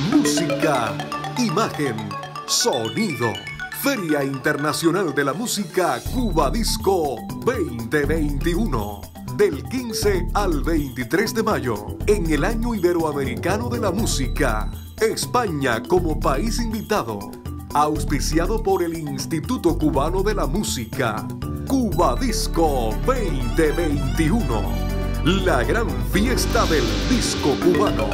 Música, imagen, sonido. Feria Internacional de la Música Cuba Disco 2021. Del 15 al 23 de mayo, en el Año Iberoamericano de la Música. España como país invitado. Auspiciado por el Instituto Cubano de la Música. Cuba Disco 2021. La gran fiesta del disco cubano.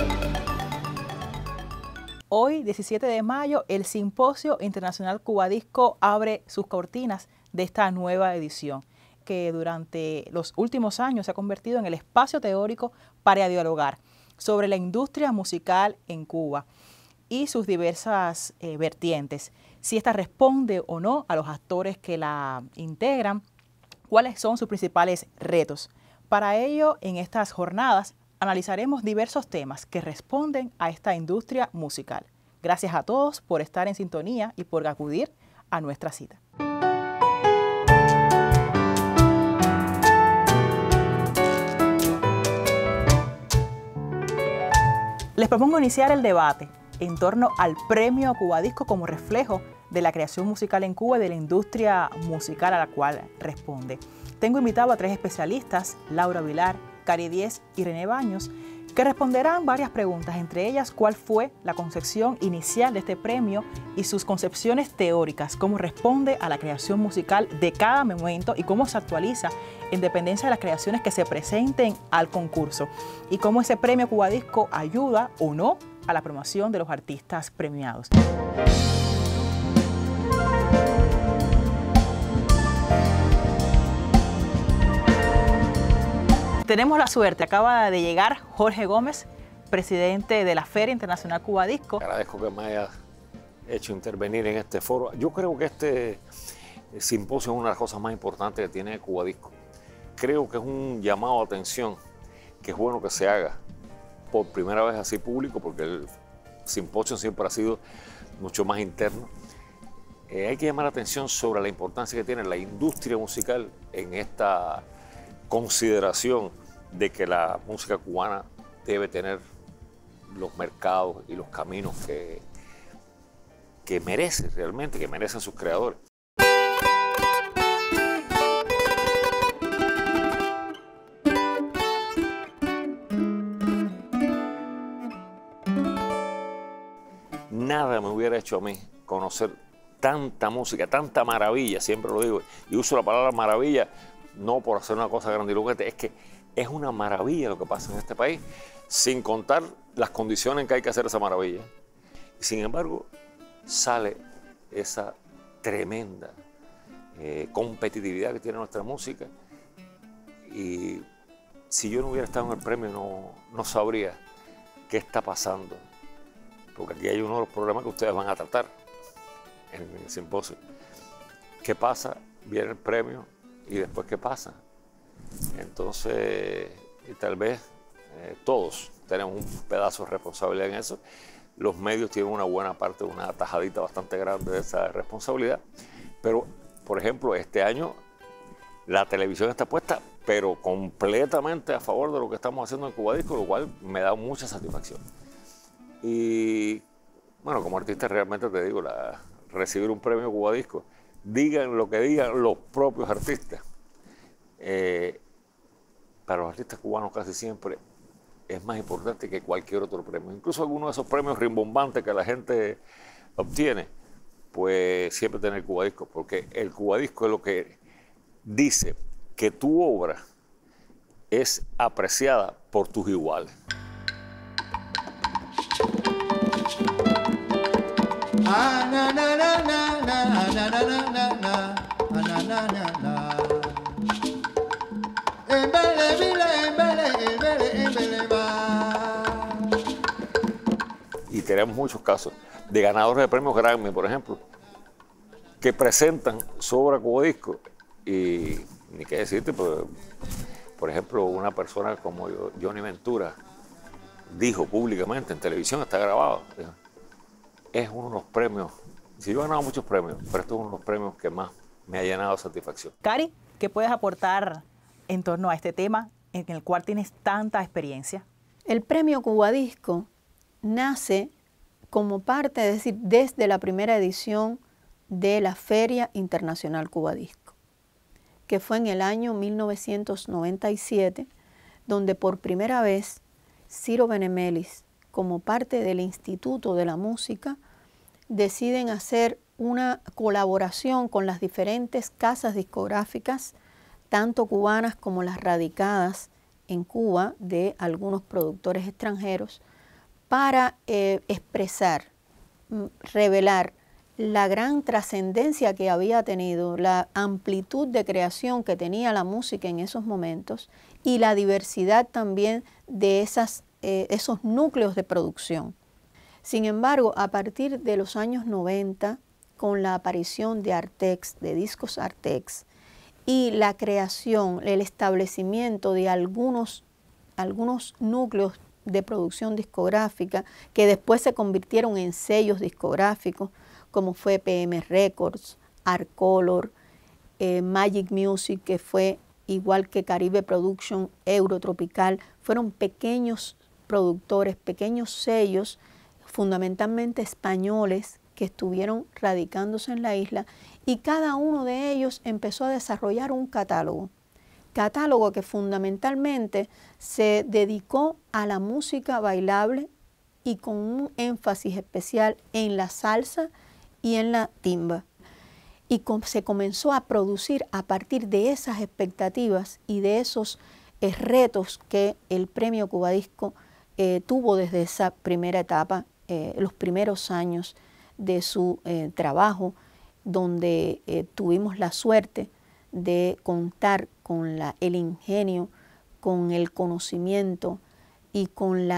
Hoy, 17 de mayo, el Simposio Internacional Cuba Disco abre sus cortinas de esta nueva edición, que durante los últimos años se ha convertido en el espacio teórico para dialogar sobre la industria musical en Cuba y sus diversas vertientes, si ésta responde o no a los actores que la integran, cuáles son sus principales retos. Para ello, en estas jornadas, analizaremos diversos temas que responden a esta industria musical. Gracias a todos por estar en sintonía y por acudir a nuestra cita. Les propongo iniciar el debate en torno al Premio Cuba Disco como reflejo de la creación musical en Cuba y de la industria musical a la cual responde. Tengo invitado a tres especialistas, Laura Vilar, Cari Díez y René Baños, que responderán varias preguntas, entre ellas cuál fue la concepción inicial de este premio y sus concepciones teóricas, cómo responde a la creación musical de cada momento y cómo se actualiza en dependencia de las creaciones que se presenten al concurso, y cómo ese premio Cuba Disco ayuda o no a la promoción de los artistas premiados. Tenemos la suerte, acaba de llegar Jorge Gómez, presidente de la Feria Internacional Cuba Disco. Agradezco que me hayas hecho intervenir en este foro. Yo creo que este simposio es una de las cosas más importantes que tiene Cuba Disco. Creo que es un llamado a atención que es bueno que se haga por primera vez así público, porque el simposio siempre ha sido mucho más interno. Hay que llamar la atención sobre la importancia que tiene la industria musical en esta consideración de que la música cubana debe tener los mercados y los caminos que merece realmente, que merecen sus creadores. Nada me hubiera hecho a mí conocer tanta música, tanta maravilla, siempre lo digo, y uso la palabra maravilla no por hacer una cosa grandilocuente, es que es una maravilla lo que pasa en este país, sin contar las condiciones en que hay que hacer esa maravilla. Sin embargo, sale esa tremenda competitividad que tiene nuestra música, y si yo no hubiera estado en el premio no sabría qué está pasando, porque aquí hay uno de los problemas que ustedes van a tratar en el simposio. ¿Qué pasa? Viene el premio y después ¿qué pasa? Entonces, tal vez todos tenemos un pedazo de responsabilidad en eso. Los medios tienen una buena parte, una tajadita bastante grande de esa responsabilidad. Pero, por ejemplo, este año la televisión está puesta, pero completamente a favor de lo que estamos haciendo en Cuba Disco, lo cual me da mucha satisfacción. Y, bueno, como artista realmente te digo, recibir un premio Cuba Disco, digan lo que digan los propios artistas. Para los artistas cubanos casi siempre es más importante que cualquier otro premio. Incluso algunos de esos premios rimbombantes que la gente obtiene, pues siempre tener el Cuba Disco, porque el Cuba Disco es lo que dice que tu obra es apreciada por tus iguales. Y tenemos muchos casos de ganadores de premios Grammy, por ejemplo, que presentan su obra Cuba Disco y ni qué decirte, por ejemplo, una persona como Johnny Ventura dijo públicamente en televisión, está grabado, dijo, es uno de los premios, si yo he ganado muchos premios, pero esto es uno de los premios que más me ha llenado de satisfacción. Cari, ¿qué puedes aportar en torno a este tema en el cual tienes tanta experiencia? El premio Cuba Disco nace como parte, es decir, desde la primera edición de la Feria Internacional Cubadisco, que fue en el año 1997, donde por primera vez Ciro Benemelis, como parte del Instituto de la Música, deciden hacer una colaboración con las diferentes casas discográficas, tanto cubanas como las radicadas en Cuba de algunos productores extranjeros, para expresar, revelar la gran trascendencia que había tenido, la amplitud de creación que tenía la música en esos momentos y la diversidad también de esos núcleos de producción. Sin embargo, a partir de los años 90, con la aparición de Artex, de Discos Artex, y la creación, el establecimiento de algunos núcleos de producción discográfica que después se convirtieron en sellos discográficos, como fue PM Records, Arcolor, Magic Music, que fue igual que Caribe Production, Eurotropical, fueron pequeños productores, pequeños sellos, fundamentalmente españoles, que estuvieron radicándose en la isla, y cada uno de ellos empezó a desarrollar un catálogo que fundamentalmente se dedicó a la música bailable y con un énfasis especial en la salsa y en la timba. Y se comenzó a producir a partir de esas expectativas y de esos retos que el Premio Cubadisco tuvo desde esa primera etapa, los primeros años de su trabajo, donde tuvimos la suerte de contar con el ingenio, con el conocimiento y con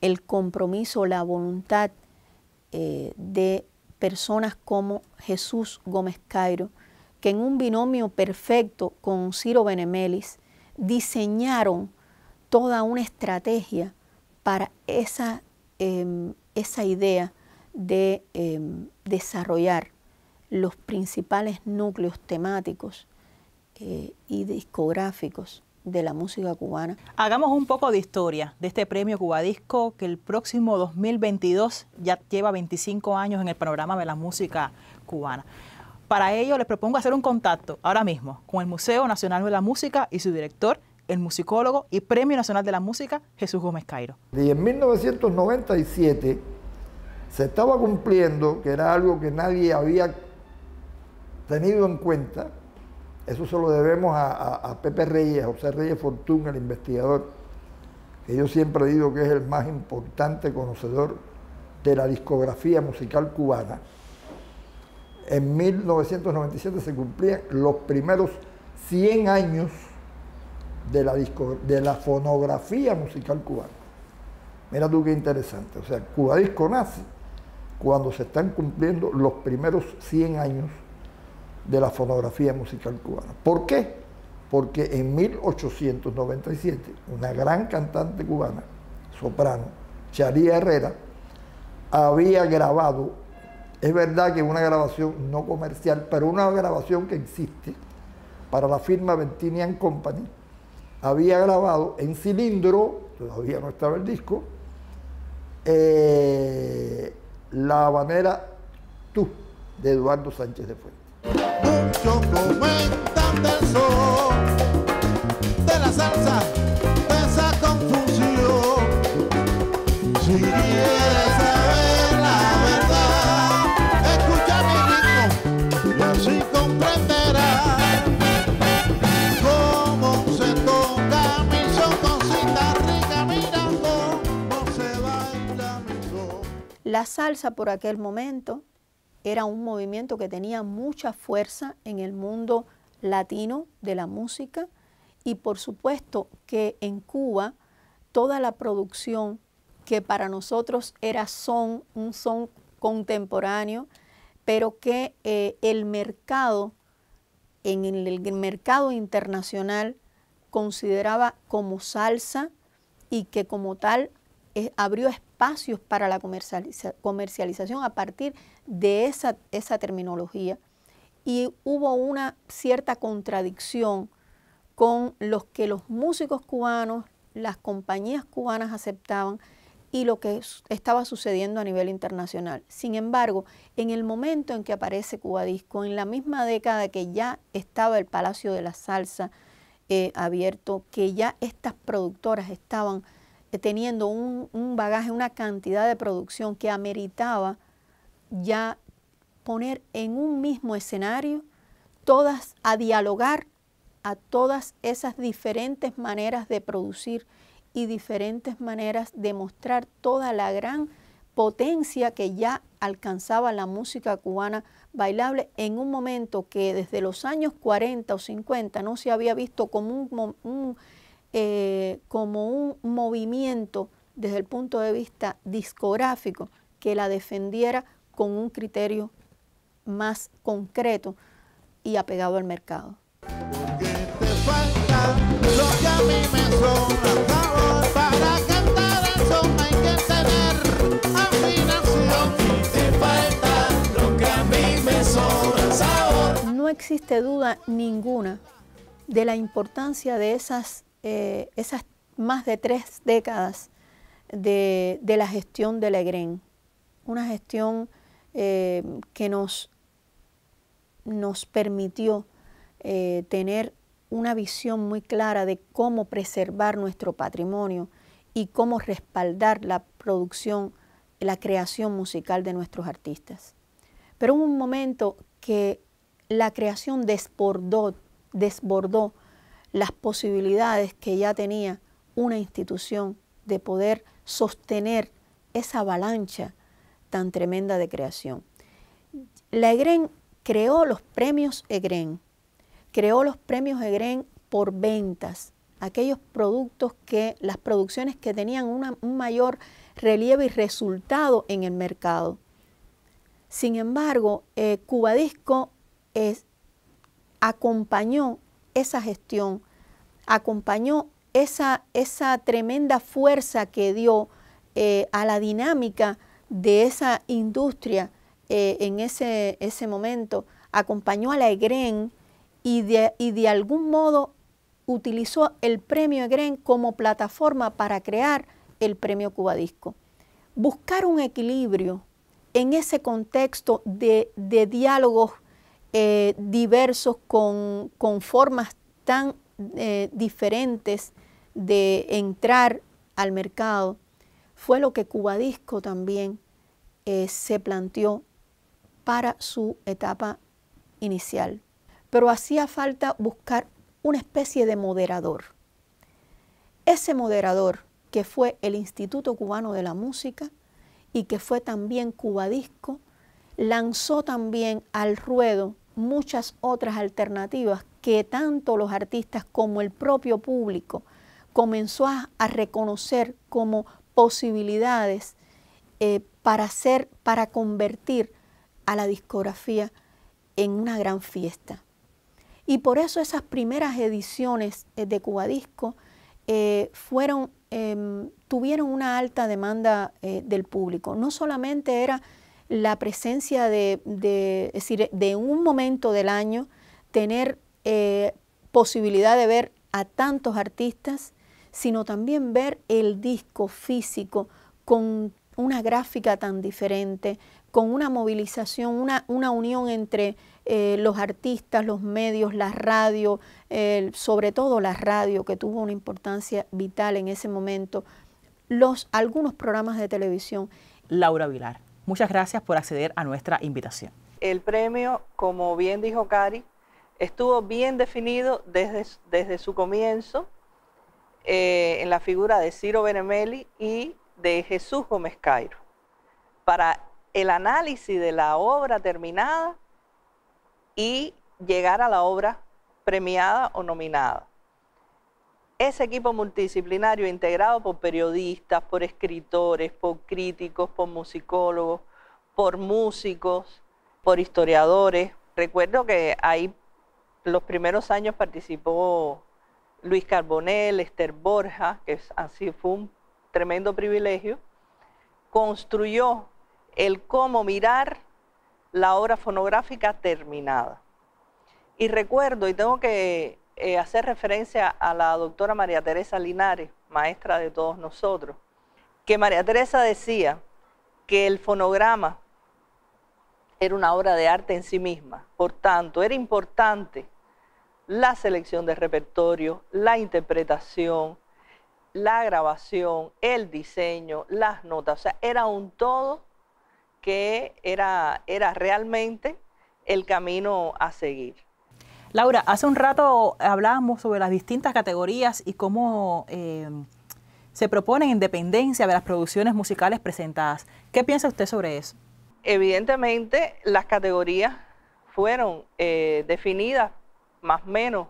el compromiso, la voluntad de personas como Jesús Gómez Cairo, que en un binomio perfecto con Ciro Benemelis diseñaron toda una estrategia para esa idea de desarrollar los principales núcleos temáticos y discográficos de la música cubana. Hagamos un poco de historia de este premio Cubadisco, que el próximo 2022 ya lleva 25 años en el panorama de la música cubana. Para ello les propongo hacer un contacto ahora mismo con el Museo Nacional de la Música y su director, el musicólogo y Premio Nacional de la Música, Jesús Gómez Cairo. Y en 1997 se estaba cumpliendo, que era algo que nadie había tenido en cuenta. Eso se lo debemos a Pepe Reyes, a José Reyes Fortún, el investigador, que yo siempre digo que es el más importante conocedor de la discografía musical cubana. En 1997 se cumplían los primeros 100 años de la fonografía musical cubana. Mira tú qué interesante. O sea, Cubadisco nace cuando se están cumpliendo los primeros 100 años de la fonografía musical cubana. ¿Por qué? Porque en 1897 una gran cantante cubana, soprano, Charía Herrera, había grabado, es verdad que una grabación no comercial, pero una grabación que existe para la firma Bentinian Company, había grabado en cilindro, todavía no estaba el disco, la habanera Tú, de Eduardo Sánchez de Fuentes. Muchos comentan del sol, de la salsa, de esa confusión. Si quieres saber la verdad, escucha mi ritmo y así comprenderás cómo se toca mi son con cinta rica, mirando cómo se baila mi son. La salsa por aquel momento era un movimiento que tenía mucha fuerza en el mundo latino de la música, y por supuesto que en Cuba toda la producción que para nosotros era un son contemporáneo, pero que el mercado, en el mercado internacional, consideraba como salsa y que como tal abrió espacios para la comercialización a partir de esa terminología, y hubo una cierta contradicción con los que los músicos cubanos, las compañías cubanas aceptaban, y lo que estaba sucediendo a nivel internacional. Sin embargo, en el momento en que aparece Cubadisco, en la misma década que ya estaba el Palacio de la Salsa abierto, que ya estas productoras estaban teniendo un bagaje, una cantidad de producción que ameritaba ya poner en un mismo escenario todas a dialogar a todas esas diferentes maneras de producir y diferentes maneras de mostrar toda la gran potencia que ya alcanzaba la música cubana bailable en un momento que desde los años 40 o 50 no se había visto como un movimiento desde el punto de vista discográfico que la defendiera con un criterio más concreto y apegado al mercado. Porque te falta lo que a mí me sobra, sabor. Para cantar eso hay que tener afinación. Y te falta lo que a mí me sobra, sabor. No existe duda ninguna de la importancia de esas más de 3 décadas de la gestión de Legren. Una gestión que nos permitió tener una visión muy clara de cómo preservar nuestro patrimonio y cómo respaldar la producción, la creación musical de nuestros artistas. Pero hubo un momento que la creación desbordó las posibilidades que ya tenía una institución de poder sostener esa avalancha tan tremenda de creación. La EGREN creó los premios EGREN, por ventas, aquellos productos las producciones que tenían un mayor relieve y resultado en el mercado. Sin embargo, Cubadisco acompañó esa gestión, acompañó esa tremenda fuerza que dio a la dinámica de esa industria en ese momento, acompañó a la EGREN y de algún modo utilizó el premio EGREN como plataforma para crear el premio Cubadisco. Buscar un equilibrio en ese contexto de diálogos diversos con formas tan diferentes de entrar al mercado, fue lo que Cubadisco también se planteó para su etapa inicial. Pero hacía falta buscar una especie de moderador. Ese moderador que fue el Instituto Cubano de la Música y que fue también Cubadisco, lanzó también al ruedo muchas otras alternativas que tanto los artistas como el propio público comenzó a reconocer como posibilidades para convertir a la discografía en una gran fiesta. Y por eso esas primeras ediciones de Cubadisco tuvieron una alta demanda del público. No solamente era la presencia es decir, de un momento del año tener posibilidad de ver a tantos artistas, sino también ver el disco físico con una gráfica tan diferente, con una movilización, una unión entre los artistas, los medios, la radio, sobre todo la radio, que tuvo una importancia vital en ese momento, algunos programas de televisión. Laura Vilar, muchas gracias por acceder a nuestra invitación. El premio, como bien dijo Cari, estuvo bien definido desde su comienzo en la figura de Ciro Benemeli y de Jesús Gómez Cairo, para el análisis de la obra terminada y llegar a la obra premiada o nominada. Ese equipo multidisciplinario integrado por periodistas, por escritores, por críticos, por musicólogos, por músicos, por historiadores. Recuerdo que ahí los primeros años participó Luis Carbonell, Esther Borja, que así fue un tremendo privilegio. Construyó el cómo mirar la obra fonográfica terminada. Y recuerdo, y tengo que hacer referencia a la doctora María Teresa Linares, maestra de todos nosotros, que María Teresa decía que el fonograma era una obra de arte en sí misma. Por tanto, era importante la selección de repertorio, la interpretación, la grabación, el diseño, las notas. O sea, era un todo que era realmente el camino a seguir. Laura, hace un rato hablábamos sobre las distintas categorías y cómo se proponen en dependencia de las producciones musicales presentadas. ¿Qué piensa usted sobre eso? Evidentemente, las categorías fueron definidas más o menos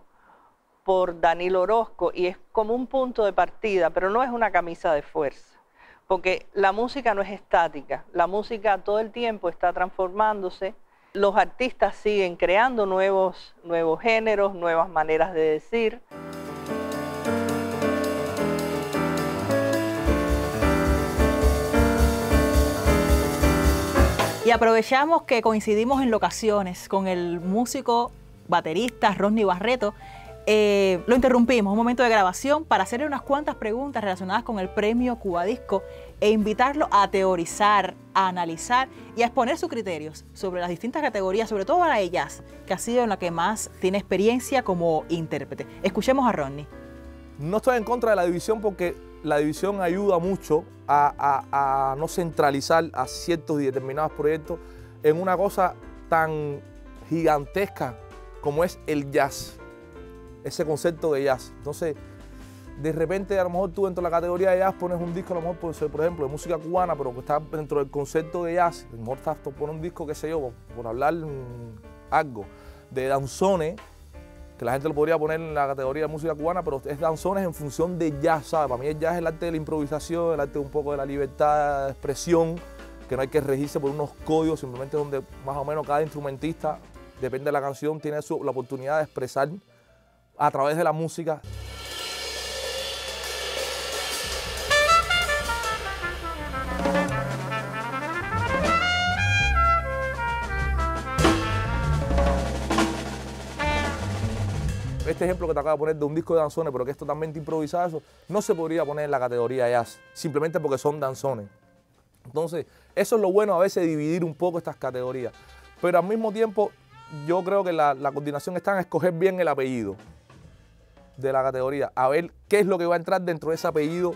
por Danilo Orozco y es como un punto de partida, pero no es una camisa de fuerza, porque la música no es estática, la música todo el tiempo está transformándose, los artistas siguen creando nuevos géneros, nuevas maneras de decir. Y aprovechamos que coincidimos en locaciones con el músico baterista Rodney Barreto. Lo interrumpimos, un momento de grabación, para hacerle unas cuantas preguntas relacionadas con el premio Cubadisco e invitarlo a teorizar, a analizar y a exponer sus criterios sobre las distintas categorías, sobre todo la de jazz, que ha sido en la que más tiene experiencia como intérprete. Escuchemos a Rodney. No estoy en contra de la división porque la división ayuda mucho a no centralizar a ciertos y determinados proyectos en una cosa tan gigantesca como es el jazz, ese concepto de jazz. Entonces, de repente, a lo mejor tú dentro de la categoría de jazz pones un disco, a lo mejor puede ser, por ejemplo, de música cubana, pero que está dentro del concepto de jazz. A lo mejor pones un disco, qué sé yo, por hablar algo, de danzones, que la gente lo podría poner en la categoría de música cubana, pero es danzones en función de jazz, ¿sabes? Para mí el jazz es el arte de la improvisación, el arte un poco de la libertad de expresión, que no hay que regirse por unos códigos, simplemente donde más o menos cada instrumentista, depende de la canción, tiene la oportunidad de expresar a través de la música. Este ejemplo que te acabo de poner de un disco de danzones, pero que es totalmente improvisado, eso no se podría poner en la categoría jazz, simplemente porque son danzones. Entonces, eso es lo bueno a veces, dividir un poco estas categorías. Pero al mismo tiempo, yo creo que la coordinación está en escoger bien el apellido de la categoría, a ver qué es lo que va a entrar dentro de ese apellido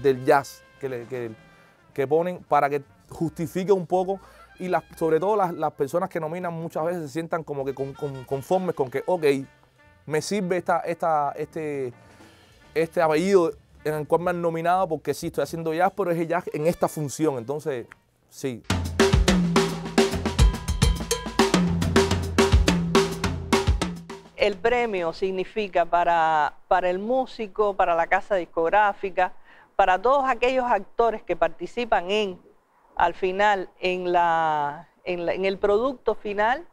del jazz que ponen para que justifique un poco y sobre todo las personas que nominan muchas veces se sientan como que conformes con que, ok, me sirve este apellido en el cual me han nominado porque sí, estoy haciendo jazz, pero es el jazz en esta función, entonces sí. El premio significa para el músico, para la casa discográfica, para todos aquellos actores que participan al final, en el producto final,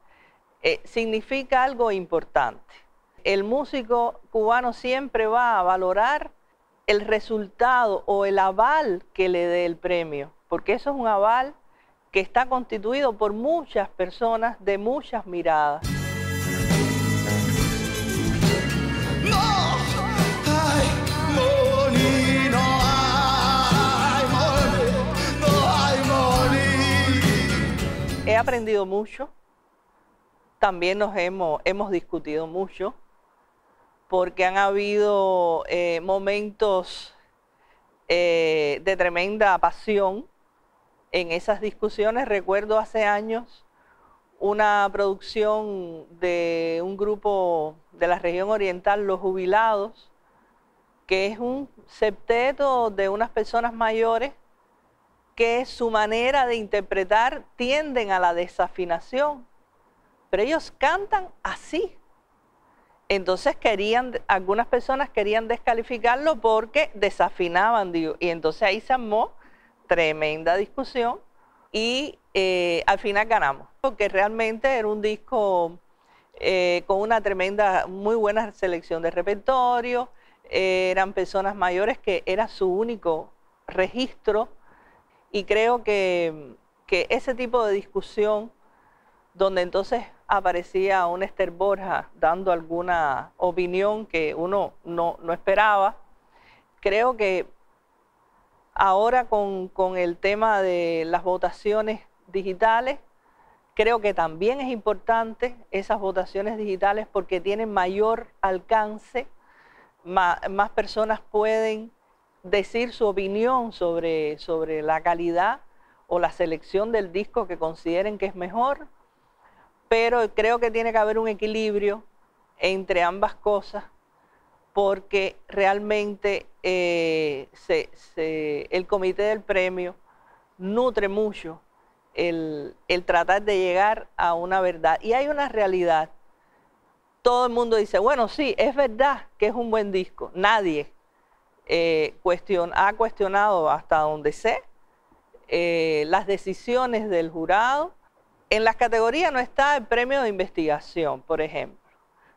significa algo importante. El músico cubano siempre va a valorar el resultado o el aval que le dé el premio, porque eso es un aval que está constituido por muchas personas de muchas miradas. He aprendido mucho, también nos hemos discutido mucho, porque han habido momentos de tremenda pasión en esas discusiones. Recuerdo hace años una producción de un grupo de la región oriental, Los Jubilados, que es un septeto de unas personas mayores que su manera de interpretar tienden a la desafinación, pero ellos cantan así. Entonces algunas personas querían descalificarlo porque desafinaban, digo, y entonces ahí se armó tremenda discusión y al final ganamos, porque realmente era un disco con una muy buena selección de repertorio, eran personas mayores que era su único registro. Y creo que ese tipo de discusión, donde entonces aparecía un Esther Borja dando alguna opinión que uno no esperaba, creo que Ahora con el tema de las votaciones digitales, creo que también es importante esas votaciones digitales porque tienen mayor alcance, más personas pueden decir su opinión sobre la calidad o la selección del disco que consideren que es mejor, pero creo que tiene que haber un equilibrio entre ambas cosas porque realmente el comité del premio nutre mucho el tratar de llegar a una verdad. Y hay una realidad. Todo el mundo dice, bueno, sí, es verdad que es un buen disco. Nadie ha cuestionado hasta donde sé las decisiones del jurado. En las categorías no está el premio de investigación, por ejemplo.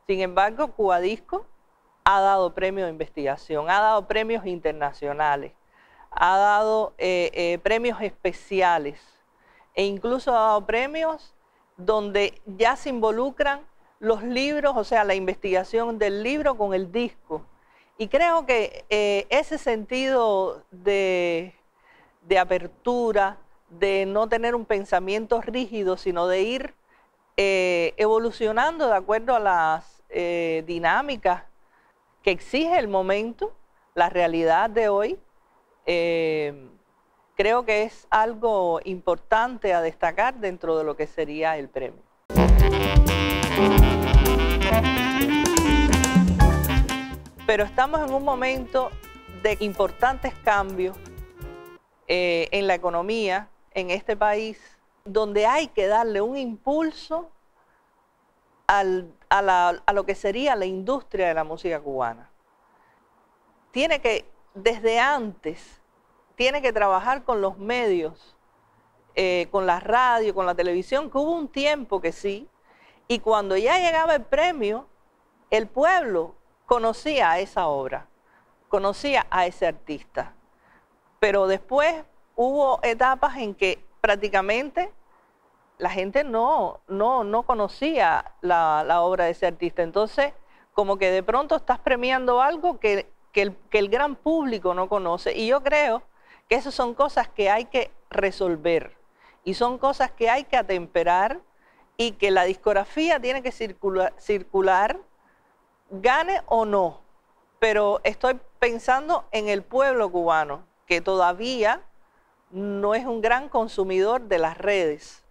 Sin embargo, Cubadisco ha dado premio de investigación, ha dado premios internacionales, ha dado premios especiales e incluso ha dado premios donde ya se involucran los libros, o sea, la investigación del libro con el disco. Y creo que ese sentido de apertura, de no tener un pensamiento rígido, sino de ir evolucionando de acuerdo a las dinámicas que exige el momento, la realidad de hoy, creo que es algo importante a destacar dentro de lo que sería el premio. Pero estamos en un momento de importantes cambios en la economía en este país, donde hay que darle un impulso a lo que sería la industria de la música cubana. Tiene que, desde antes, tiene que trabajar con los medios, con la radio, con la televisión, que hubo un tiempo que sí, y cuando ya llegaba el premio, el pueblo conocía a esa obra, conocía a ese artista. Pero después hubo etapas en que prácticamente la gente no conocía la obra de ese artista. Entonces, como que de pronto estás premiando algo que el gran público no conoce. Y yo creo que esas son cosas que hay que resolver. Y son cosas que hay que atemperar y que la discografía tiene que circular, gane o no. Pero estoy pensando en el pueblo cubano, que todavía no es un gran consumidor de las redes.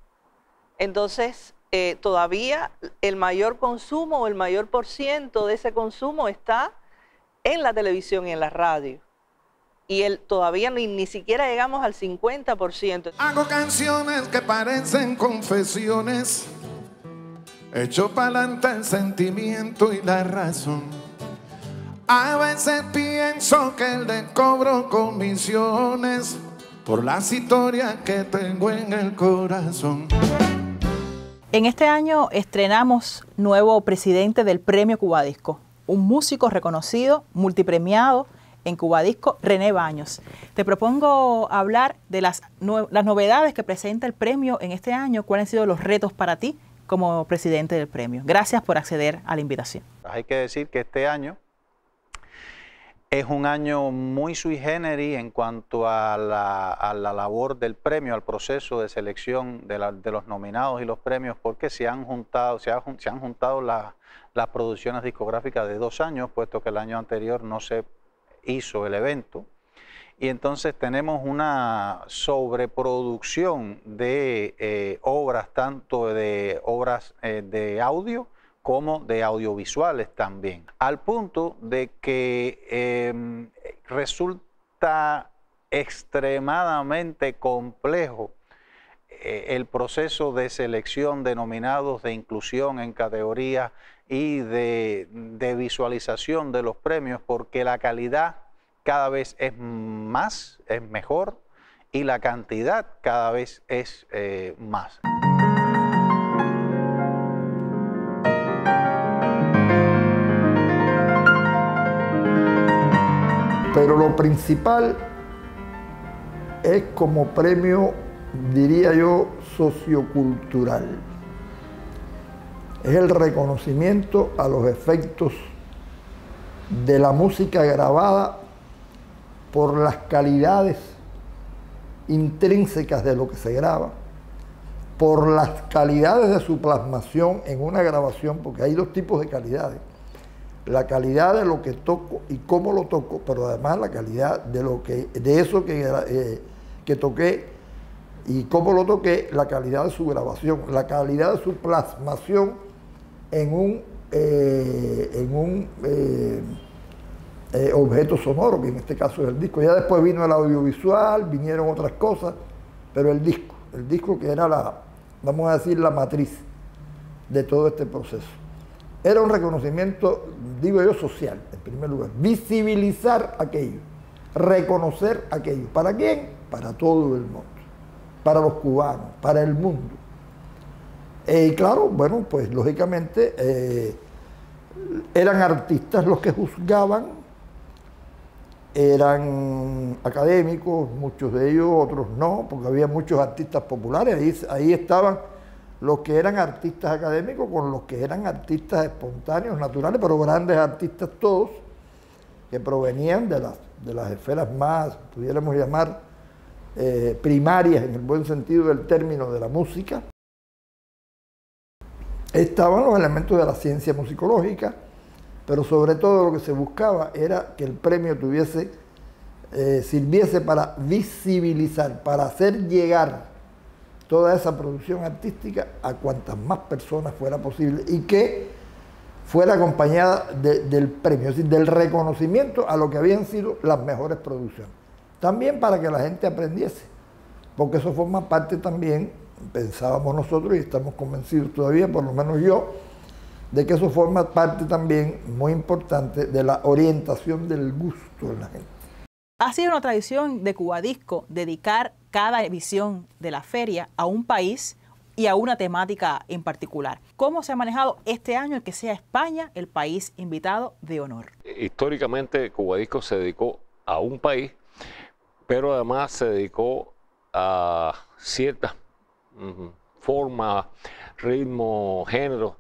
Entonces, todavía el mayor consumo o el mayor % de ese consumo está en la televisión y en la radio. Y todavía ni siquiera llegamos al 50%. Hago canciones que parecen confesiones, echo pa'lante el sentimiento y la razón. A veces pienso que le cobro comisiones por las historias que tengo en el corazón. En este año estrenamos nuevo presidente del Premio Cubadisco, un músico reconocido, multipremiado en Cubadisco, René Baños. Te propongo hablar de las novedades que presenta el premio en este año. ¿Cuáles han sido los retos para ti como presidente del premio? Gracias por acceder a la invitación. Hay que decir que este año es un año muy sui generis en cuanto a la labor del premio, al proceso de selección de los nominados y los premios, porque se han juntado las producciones discográficas de 2 años, puesto que el año anterior no se hizo el evento. Y entonces tenemos una sobreproducción de obras, tanto de obras de audio como de audiovisuales también, al punto de que resulta extremadamente complejo el proceso de selección de nominados, de inclusión en categorías y de visualización de los premios, porque la calidad cada vez es mejor y la cantidad cada vez es más. Pero lo principal es como premio, diría yo, sociocultural. Es el reconocimiento a los efectos de la música grabada por las calidades intrínsecas de lo que se graba, por las calidades de su plasmación en una grabación, porque hay dos tipos de calidades. La calidad de lo que toco y cómo lo toco, pero además la calidad de eso que toqué y cómo lo toqué, la calidad de su grabación, la calidad de su plasmación en un objeto sonoro, que en este caso es el disco. Ya después vino el audiovisual, vinieron otras cosas, pero el disco que era vamos a decir, la matriz de todo este proceso. Era un reconocimiento, digo yo, social, en primer lugar. Visibilizar aquello, reconocer aquello. ¿Para quién? Para todo el mundo, para los cubanos, para el mundo. Y claro, bueno, pues lógicamente eran artistas los que juzgaban, eran académicos, muchos de ellos, otros no, porque había muchos artistas populares. Ahí estaban los que eran artistas académicos con los que eran artistas espontáneos, naturales, pero grandes artistas todos, que provenían de las esferas más, pudiéramos llamar, primarias, en el buen sentido del término, de la música. Estaban los elementos de la ciencia musicológica, pero sobre todo lo que se buscaba era que el premio sirviese para visibilizar, para hacer llegar toda esa producción artística a cuantas más personas fuera posible y que fuera acompañada del premio, es decir, del reconocimiento a lo que habían sido las mejores producciones. También para que la gente aprendiese, porque eso forma parte también, pensábamos nosotros y estamos convencidos todavía, por lo menos yo, de que eso forma parte también muy importante de la orientación del gusto en la gente. Ha sido una tradición de Cubadisco dedicar cada edición de la feria a un país y a una temática en particular. ¿Cómo se ha manejado este año el que sea España el país invitado de honor? Históricamente Cubadisco se dedicó a un país, pero además se dedicó a ciertas formas, ritmos, géneros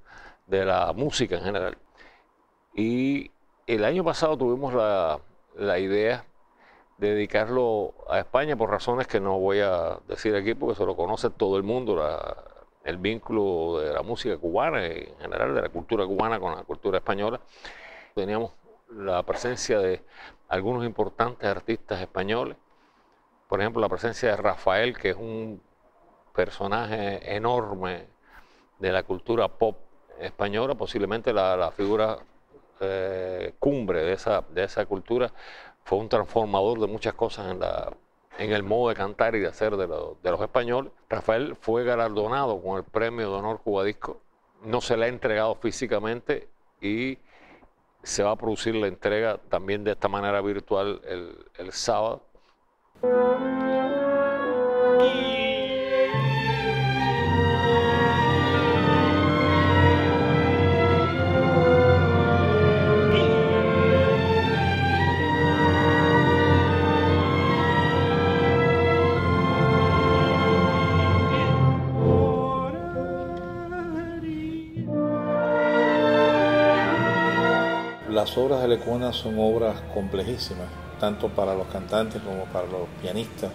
de la música en general. Y el año pasado tuvimos la idea de dedicarlo a España por razones que no voy a decir aquí porque se lo conoce todo el mundo, el vínculo de la música cubana y en general de la cultura cubana con la cultura española. Teníamos la presencia de algunos importantes artistas españoles, por ejemplo la presencia de Rafael, que es un personaje enorme de la cultura pop española, posiblemente la figura cumbre de esa cultura. Fue un transformador de muchas cosas en el modo de cantar y de hacer de los españoles. Rafael fue galardonado con el Premio de Honor Cubadisco. No se le ha entregado físicamente y se va a producir la entrega también de esta manera virtual el sábado. Las obras de Lecuona son obras complejísimas, tanto para los cantantes como para los pianistas,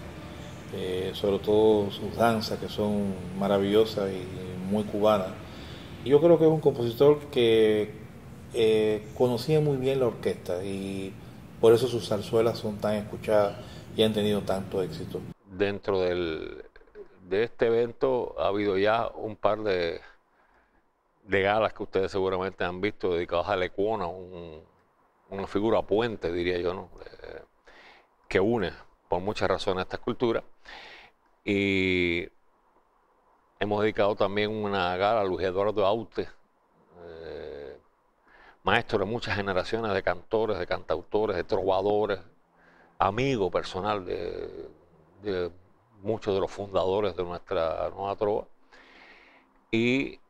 sobre todo sus danzas que son maravillosas y muy cubanas. Yo creo que es un compositor que conocía muy bien la orquesta y por eso sus zarzuelas son tan escuchadas y han tenido tanto éxito. Dentro de este evento ha habido ya un par de galas que ustedes seguramente han visto dedicadas a Lecuona, una figura puente, diría yo, ¿no? Que une por muchas razones estas culturas. Y hemos dedicado también una gala a Luis Eduardo Aute, maestro de muchas generaciones de cantores, de cantautores, de trovadores, amigo personal de muchos de los fundadores de nuestra nueva trova. Y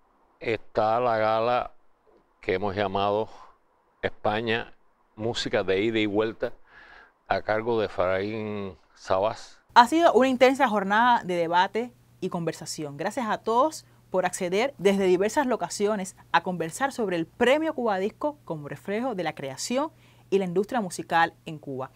está la gala que hemos llamado España, música de ida y vuelta, a cargo de Efraín Sabás. Ha sido una intensa jornada de debate y conversación. Gracias a todos por acceder desde diversas locaciones a conversar sobre el Premio Cubadisco como reflejo de la creación y la industria musical en Cuba.